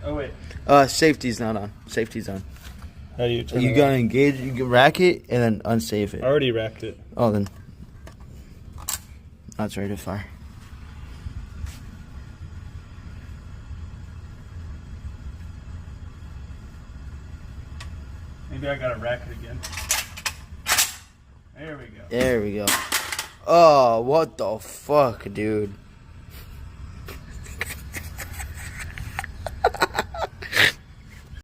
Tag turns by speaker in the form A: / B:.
A: Oh, wait.
B: Safety's not on. Safety's on.
A: How do you turn
B: You
A: it
B: gotta
A: on?
B: engage, you can rack it, and then unsafe it.
A: I already racked it.
B: Oh, then. That's ready to fire.
A: Maybe I gotta rack it again. There we go.
B: There we go. Oh, what the fuck, dude.